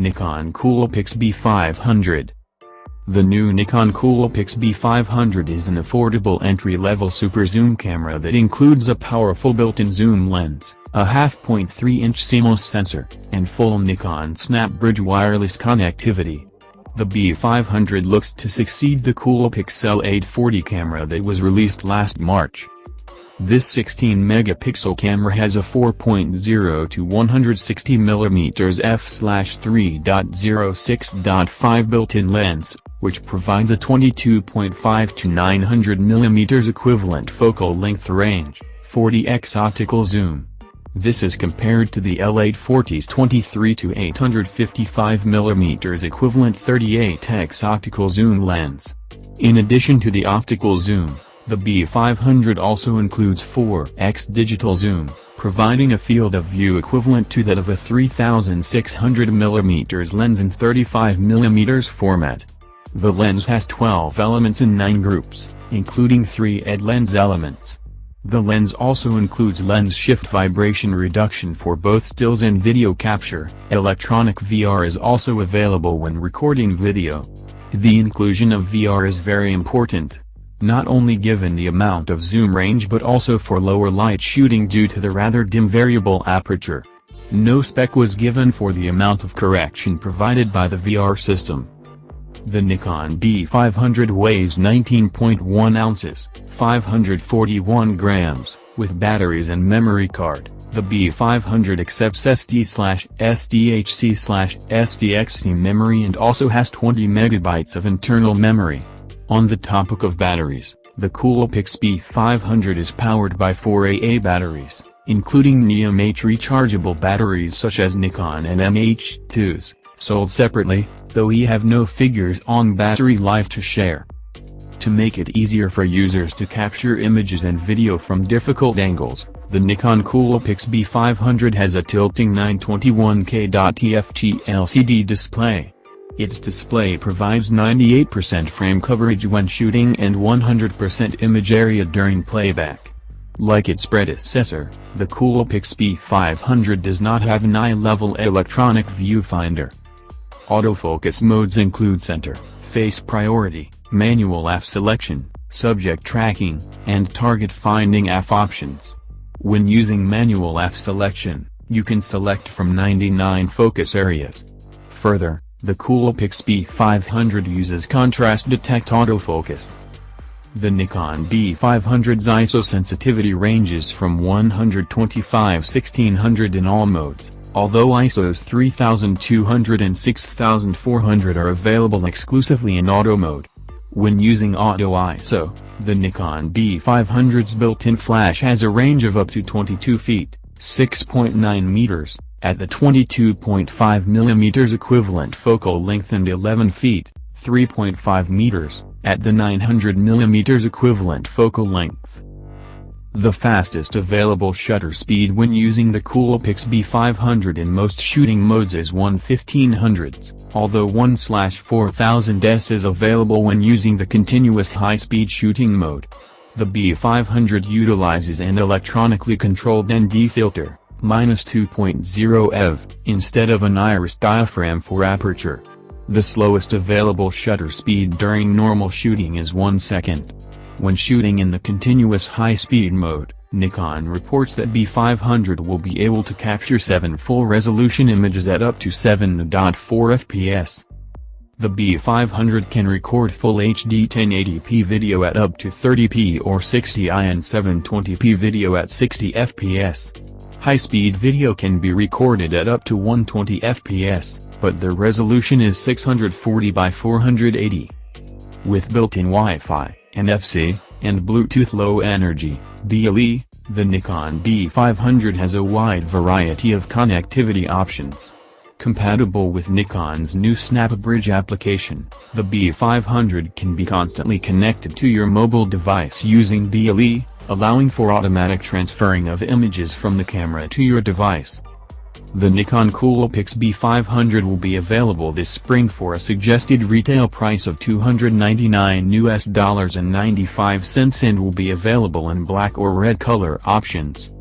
Nikon COOLPIX B500. The new Nikon COOLPIX B500 is an affordable entry-level super zoom camera that includes a powerful built-in zoom lens, a 0.5-inch CMOS sensor, and full Nikon SnapBridge wireless connectivity. The B500 looks to succeed the COOLPIX L840 camera that was released last March. This 16-megapixel camera has a 4.0 to 160mm f/3.06.5 built-in lens, which provides a 22.5 to 900mm equivalent focal length range, 40x optical zoom. This is compared to the L840's 23 to 855mm equivalent 38x optical zoom lens. In addition to the optical zoom, the B500 also includes 4x digital zoom, providing a field of view equivalent to that of a 3600mm lens in 35mm format. The lens has 12 elements in 9 groups, including 3 ED lens elements. The lens also includes lens shift vibration reduction for both stills and video capture. Electronic VR is also available when recording video. The inclusion of VR is very important, not only given the amount of zoom range but also for lower light shooting due to the rather dim variable aperture. No spec was given for the amount of correction provided by the VR system. The Nikon B500 weighs 19.1 ounces, 541 grams, with batteries and memory card. The B500 accepts SD/SDHC/SDXC memory and also has 20 megabytes of internal memory. On the topic of batteries, the COOLPIX B500 is powered by 4 AA batteries, including NiMH rechargeable batteries such as Nikon NMH2s, sold separately, though we have no figures on battery life to share. To make it easier for users to capture images and video from difficult angles, the Nikon COOLPIX B500 has a tilting 921K TFT LCD display. Its display provides 98% frame coverage when shooting and 100% image area during playback. Like its predecessor, the COOLPIX B500 does not have an eye-level electronic viewfinder. Autofocus modes include center, face priority, manual f-selection, subject tracking, and target finding f options. When using manual f-selection, you can select from 99 focus areas. Further, the COOLPIX B500 uses contrast detect autofocus. The Nikon B500's ISO sensitivity ranges from 125/1600 in all modes, although ISOs 3200 and 6400 are available exclusively in auto mode. When using auto ISO, the Nikon B500's built-in flash has a range of up to 22 feet, 6.9 meters, at the 22.5mm equivalent focal length and 11 feet, 3.5 meters, at the 900mm equivalent focal length. The fastest available shutter speed when using the COOLPIX B500 in most shooting modes is 1/1500, although 1/4000s is available when using the continuous high-speed shooting mode. The B500 utilizes an electronically controlled ND filter, -2.0 eV, instead of an iris diaphragm for aperture. The slowest available shutter speed during normal shooting is 1 second. When shooting in the continuous high-speed mode, Nikon reports that B500 will be able to capture 7 full-resolution images at up to 7.4 fps. The B500 can record full HD 1080p video at up to 30p or 60i and 720p video at 60 fps. High-speed video can be recorded at up to 120 fps, but the resolution is 640 by 480. With built-in Wi-Fi, NFC, and Bluetooth Low Energy, BLE, the Nikon B500 has a wide variety of connectivity options. Compatible with Nikon's new SnapBridge application, the B500 can be constantly connected to your mobile device using BLE, allowing for automatic transferring of images from the camera to your device. The Nikon COOLPIX B500 will be available this spring for a suggested retail price of $299.95 and will be available in black or red color options.